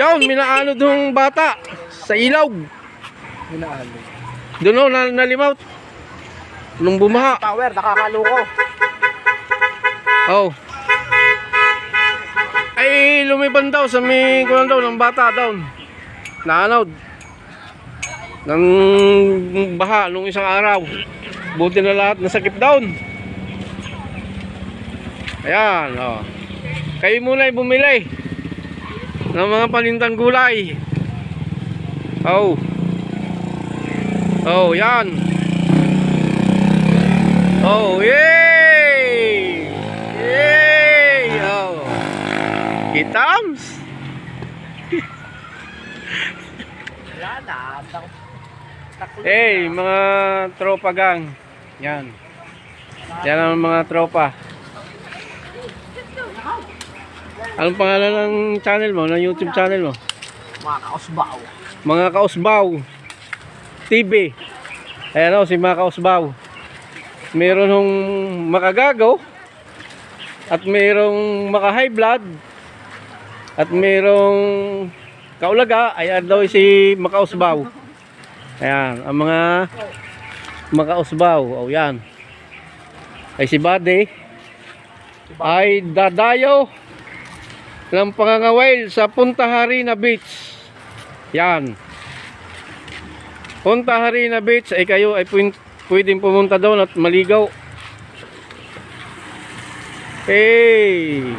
Yan, minaano dong bata sa ilog. Minaano. Doon o, nalimaut. Nung bumaha. Tower, nakakaloko. Oh. Ay, lumiban daw sa may kulang daw ng bata daw. Naanod. Nang baha nung isang araw. Buti na lahat nasakip down. Ayan, oh. Kayo muna ay bumili ng mga panintang gulay. Oh. Oh, yan. Oh, yay! Yay! Oh. Kitams? Wala na. Hey, mga tropa gang. Yan. Yan ang mga tropa. Anong pangalan ng channel mo? Ng YouTube channel mo? Mga kausbaw. Mga Kausbaw TV. Ayan o, si Mga Kausbaw. Meron hong makagago. At merong maka high blood. At merong kaulaga. Ayan daw si Mga Kausbaw. Ayan, ang mga Kausbaw. O yan. Ay si Buddy ay dadayo ng pangangawail sa Punta Harina Beach. Yan. Punta Harina Beach ay kayo ay pwedeng pumunta doon at maligaw. Hey!